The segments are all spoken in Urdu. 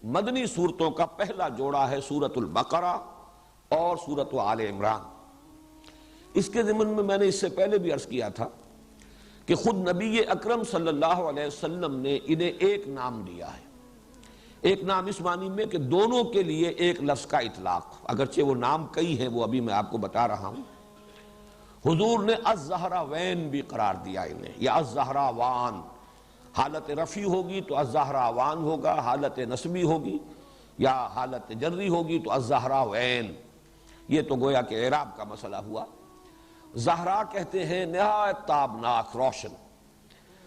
مدنی صورتوں کا پہلا جوڑا ہے سورۃ البقرہ اور سورۃ آل عمران۔ اس کے ضمن میں نے اس سے پہلے بھی عرض کیا تھا کہ خود نبی اکرم صلی اللہ علیہ وسلم نے انہیں ایک نام دیا ہے، ایک نام اس معنی میں کہ دونوں کے لیے ایک لفظ کا اطلاق، اگرچہ وہ نام کئی ہیں وہ ابھی میں آپ کو بتا رہا ہوں۔ حضور نے الزہراوین بھی قرار دیا انہیں، یا الزہراوان، حالت رفعی ہوگی تو الزہراوان ہوگا، حالت نصبی ہوگی یا حالت جری ہوگی تو الزہراوین۔ یہ تو گویا کہ اعراب کا مسئلہ ہوا۔ زہرا کہتے ہیں نہایت تابناک، روشن۔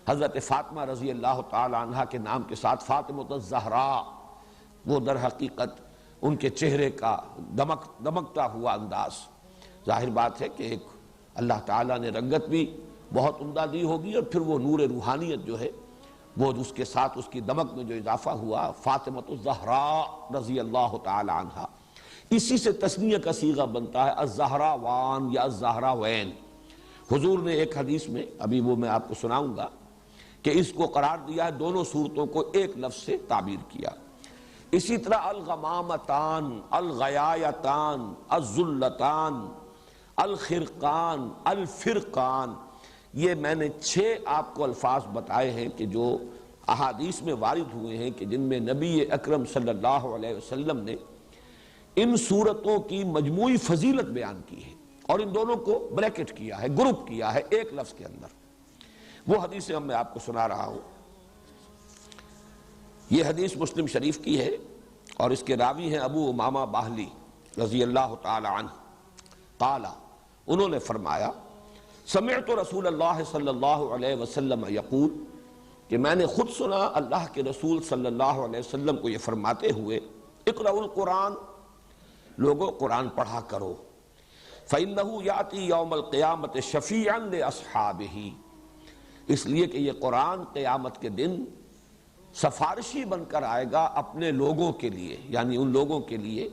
حضرت فاطمہ رضی اللہ تعالی عنہ کے نام کے ساتھ فاطمۃ الزہراء، وہ در حقیقت ان کے چہرے کا دمکتا ہوا انداز، ظاہر بات ہے کہ ایک اللہ تعالیٰ نے رنگت بھی بہت عمدہ دی ہوگی، اور پھر وہ نور روحانیت جو ہے وہ اس کے ساتھ اس کی دمک میں جو اضافہ ہوا، فاطمۃ الزہراء رضی اللہ تعالی عنہ، اسی سے تثنیہ کا صیغہ بنتا ہے الزہراوان یا الزہراوین۔ حضور نے ایک حدیث میں، ابھی وہ میں آپ کو سناؤں گا، کہ اس کو قرار دیا ہے، دونوں صورتوں کو ایک لفظ سے تعبیر کیا۔ اسی طرح الغمامتان، الغیایتان، الذلتان، الخرقان، الفرقان، یہ میں نے 6 آپ کو الفاظ بتائے ہیں کہ جو احادیث میں وارد ہوئے ہیں، کہ جن میں نبی اکرم صلی اللہ علیہ وسلم نے ان صورتوں کی مجموعی فضیلت بیان کی ہے، اور ان دونوں کو بریکٹ کیا ہے، گروپ کیا ہے ایک لفظ کے اندر۔ وہ حدیث میں آپ کو سنا رہا ہوں۔ یہ حدیث مسلم شریف کی ہے، اور اس کے راوی ہیں ابو امامہ باہلی رضی اللہ تعالی عنہ۔ قال، انہوں نے فرمایا، سمعت رسول اللہ صلی اللہ علیہ وسلم یقول، کہ میں نے خود سنا اللہ کے رسول صلی اللہ علیہ وسلم کو یہ فرماتے ہوئے، اقرأوا القرآن، لوگوں قرآن پڑھا کرو، فإنہ یأتی یوم القیامت شفیعا لأصحابہ، اس لیے کہ یہ قرآن قیامت کے دن سفارشی بن کر آئے گا اپنے لوگوں کے لیے، یعنی ان لوگوں کے لیے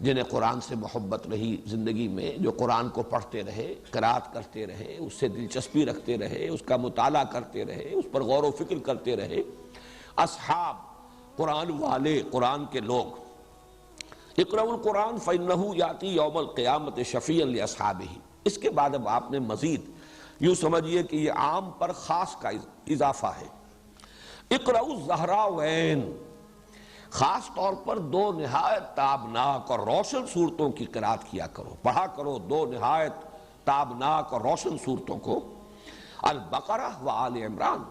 جنہیں قرآن سے محبت رہی زندگی میں، جو قرآن کو پڑھتے رہے، قرات کرتے رہے، اس سے دلچسپی رکھتے رہے، اس کا مطالعہ کرتے رہے، اس پر غور و فکر کرتے رہے۔ اصحاب، قرآن والے، قرآن کے لوگ۔ اقرأوا القرآن فإنہ یأتی یوم القیامت شفیعا لأصحابہ۔ اس کے بعد اب آپ نے مزید یوں سمجھیے کہ یہ عام پر خاص کا اضافہ ہے۔ اقرأوا الزہراوین، خاص طور پر 2 نہایت تابناک اور روشن صورتوں کی قرات کیا کرو، پڑھا کرو 2 نہایت تابناک اور روشن صورتوں کو، البقرہ و آل عمران۔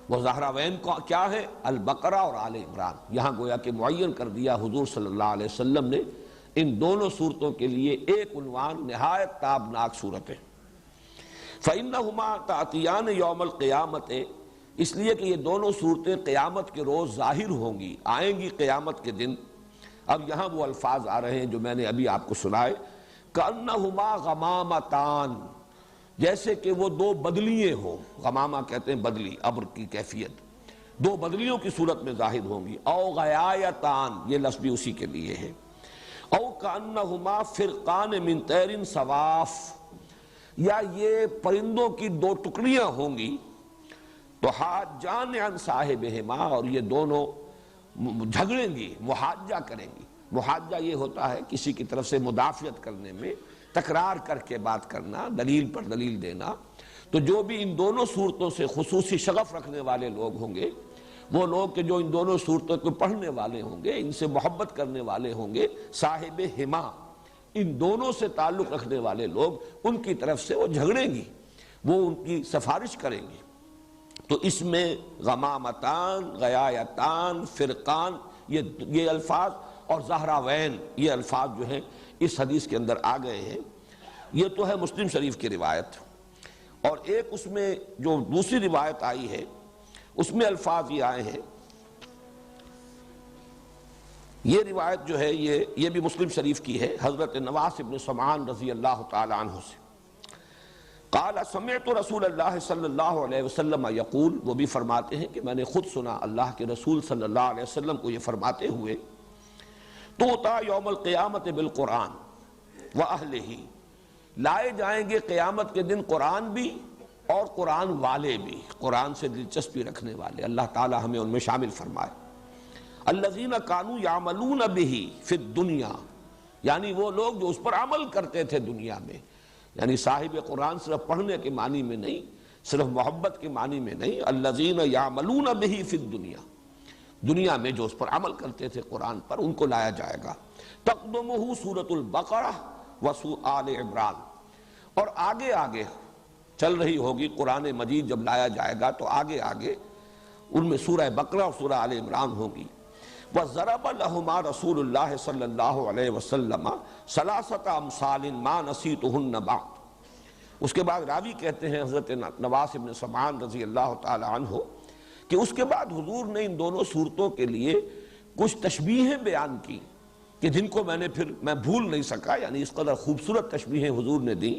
وہ زہراوین کیا ہے؟ البقرہ اور آل عمران۔ یہاں گویا کہ معین کر دیا حضور صلی اللہ علیہ وسلم نے ان دونوں صورتوں کے لیے ایک عنوان، نہایت تابناک صورتیں۔ فَإِنَّهُمَا تَأْتِيَانِ يَوْمَ الْقِيَامَةِ، اس لیے کہ یہ دونوں صورتیں قیامت کے روز ظاہر ہوں گی، آئیں گی قیامت کے دن۔ اب یہاں وہ الفاظ آ رہے ہیں جو میں نے ابھی آپ کو سنائے، كَأَنَّهُمَا غَمَامَتَانِ، جیسے کہ وہ 2 بدلیے ہوں۔ غمامہ کہتے ہیں بدلی، ابر کی کیفیت، 2 بدلیوں کی صورت میں ظاہر ہوں گی۔ او غیایتان، یہ لفظ بھی اسی کے لیے ہے۔ او كَأَنَّهُمَا فِرْقَانِ مِنْ طَيْرٍ صَوَافٍ، یا یہ پرندوں کی 2 ٹکڑیاں ہوں گی، تو حاجان عن صاحبہما، اور یہ دونوں جھگڑیں گی، محاجہ کریں گی۔ محاجہ یہ ہوتا ہے کسی کی طرف سے مدافعت کرنے میں، تکرار کر کے بات کرنا، دلیل پر دلیل دینا۔ تو جو بھی ان دونوں صورتوں سے خصوصی شغف رکھنے والے لوگ ہوں گے، وہ لوگ کہ جو ان دونوں صورتوں کو پڑھنے والے ہوں گے، ان سے محبت کرنے والے ہوں گے، صاحب ہما، ان دونوں سے تعلق رکھنے والے لوگ، ان کی طرف سے وہ جھگڑیں گی، وہ ان کی سفارش کریں گے۔ تو اس میں غمامتان، غیایتان، فرقان، یہ الفاظ، اور زہراوین، یہ الفاظ جو ہیں اس حدیث کے اندر آ گئے ہیں۔ یہ تو ہے مسلم شریف کی روایت، اور ایک اس میں جو دوسری روایت آئی ہے اس میں الفاظ یہ آئے ہیں۔ یہ روایت جو ہے یہ بھی مسلم شریف کی ہے، حضرت نواس بن سمعان رضی اللہ تعالی عنہ سے۔ قال سمعت رسول اللہ صلی اللہ علیہ وسلم یقول، وہ بھی فرماتے ہیں کہ میں نے خود سنا اللہ کے رسول صلی اللہ علیہ وسلم کو یہ فرماتے ہوئے، توطا یوم القیامت بالقرآن و اہلہ، لائے جائیں گے قیامت کے دن قرآن بھی اور قرآن والے بھی، قرآن سے دلچسپی رکھنے والے، اللہ تعالی ہمیں ان میں شامل فرمائے۔ الذین کانوا یعملون بہ فی الدنیا، یعنی وہ لوگ جو اس پر عمل کرتے تھے دنیا میں، یعنی صاحب قرآن صرف پڑھنے کے معنی میں نہیں، صرف محبت کے معنی میں نہیں، الذین یعملون بہ فی الدنیا، دنیا میں جو اس پر عمل کرتے تھے قرآن پر، ان کو لایا جائے گا۔ تقدمہ سورۃ البقرہ آل عمران، اور آگے آگے چل رہی ہوگی قرآن مجید جب لایا جائے گا تو آگے آگے ان میں سورہ بقرہ اور سورہ آل عمران ہوگی۔ وَضَرَبَ لَهُمَا رَسُولُ اللَّهِ صلی اللہ علیہ وسلم ثلاثۃ امثال ما نسیتهن بعد۔ اس کے بعد راوی کہتے ہیں حضرت نواس بن سمعان رضی اللہ تعالی عنہ کہ اس کے بعد حضور نے ان دونوں صورتوں کے لیے کچھ تشبیہیں بیان کی کہ جن کو میں بھول نہیں سکا، یعنی اس قدر خوبصورت تشبیہیں حضور نے دی۔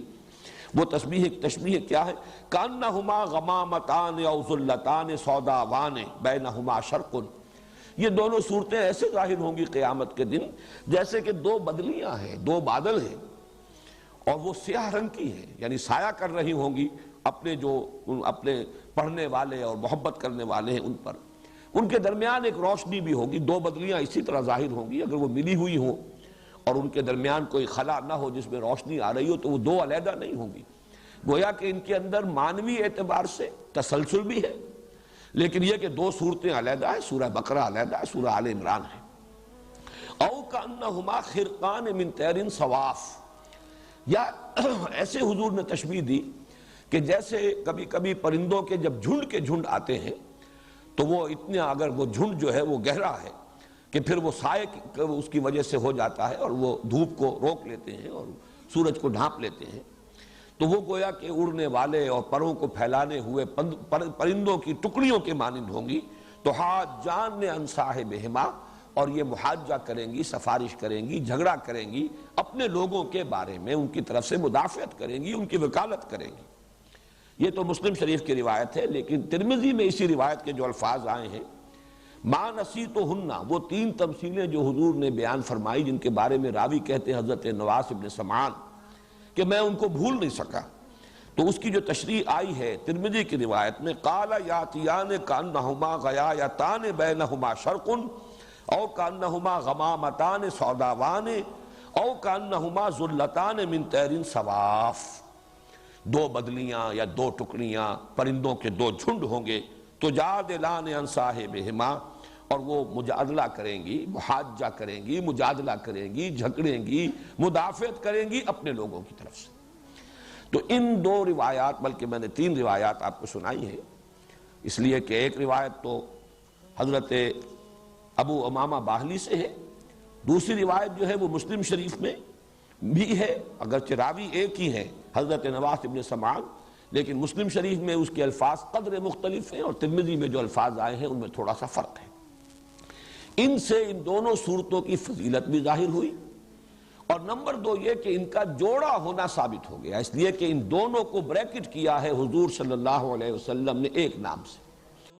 وہ تشبیہ کیا ہے؟ کانہما غمامتان او ظلتان سوداوان بینہما شرق، یہ دونوں صورتیں ایسے ظاہر ہوں گی قیامت کے دن جیسے کہ دو بدلیاں ہیں، دو بادل ہیں، اور وہ سیاہ رنگ کی ہیں، یعنی سایہ کر رہی ہوں گی اپنے پڑھنے والے اور محبت کرنے والے ہیں ان پر۔ ان کے درمیان ایک روشنی بھی ہوگی، دو بدلیاں اسی طرح ظاہر ہوں گی، اگر وہ ملی ہوئی ہوں اور ان کے درمیان کوئی خلا نہ ہو جس میں روشنی آ رہی ہو تو وہ دو علیحدہ نہیں ہوں گی۔ گویا کہ ان کے اندر معنوی اعتبار سے تسلسل بھی ہے، لیکن یہ کہ دو صورتیں علیحدہ ہیں، سورہ بقرہ علیحدہ ہے، سورہ آل عمران ہے۔ او کانہما خرقان من طیر صواف، یا ایسے حضور نے تشبیہ دی کہ جیسے کبھی کبھی پرندوں کے جب جھنڈ کے جھنڈ آتے ہیں تو وہ اتنا، اگر وہ جھنڈ جو ہے وہ گہرا ہے کہ پھر وہ سائے اس کی وجہ سے ہو جاتا ہے اور وہ دھوپ کو روک لیتے ہیں اور سورج کو ڈھانپ لیتے ہیں، تو وہ گویا کہ اڑنے والے اور پروں کو پھیلانے ہوئے پرندوں کی ٹکڑیوں کے مانند ہوں گی۔ تو حاجان عن صاحبہما، اور یہ محاجہ کریں گی، سفارش کریں گی، جھگڑا کریں گی اپنے لوگوں کے بارے میں، ان کی طرف سے مدافعت کریں گی، ان کی وکالت کریں گی۔ یہ تو مسلم شریف کی روایت ہے، لیکن ترمذی میں اسی روایت کے جو الفاظ آئے ہیں، ما نسیتہن، وہ تین تمثیلیں جو حضور نے بیان فرمائی جن کے بارے میں راوی کہتے ہیں حضرت نواس بن سمعان کہ میں ان کو بھول نہیں سکا، تو اس کی جو تشریح آئی ہے ترمذی کی روایت میں، قال یاتیان کانہما غیایتان بینہما شرق او کانہما غمامتان سوداوان او کانہما ظلتان من طیر صواف، دو بدلیاں یا دو ٹکڑیاں پرندوں کے دو جھنڈ ہوں گے، تو جادلان عن صاحبہما، اور وہ مجادلہ کریں گی، محاجہ کریں گی، مجادلہ کریں گی، جھگڑیں گی، مدافعت کریں گی اپنے لوگوں کی طرف سے۔ تو ان دو روایات، بلکہ میں نے تین روایات آپ کو سنائی ہیں، اس لیے کہ ایک روایت تو حضرت ابو امامہ باہلی سے ہے، دوسری روایت جو ہے وہ مسلم شریف میں بھی ہے، اگرچہ راوی ایک ہی ہے حضرت نواس بن سمعان، لیکن مسلم شریف میں اس کے الفاظ قدر مختلف ہیں اور ترمذی میں جو الفاظ آئے ہیں ان میں تھوڑا سا فرق ہے۔ ان سے ان دونوں صورتوں کی فضیلت بھی ظاہر ہوئی، اور نمبر دو یہ کہ ان کا جوڑا ہونا ثابت ہو گیا، اس لیے کہ ان دونوں کو بریکٹ کیا ہے حضور صلی اللہ علیہ وسلم نے ایک نام سے۔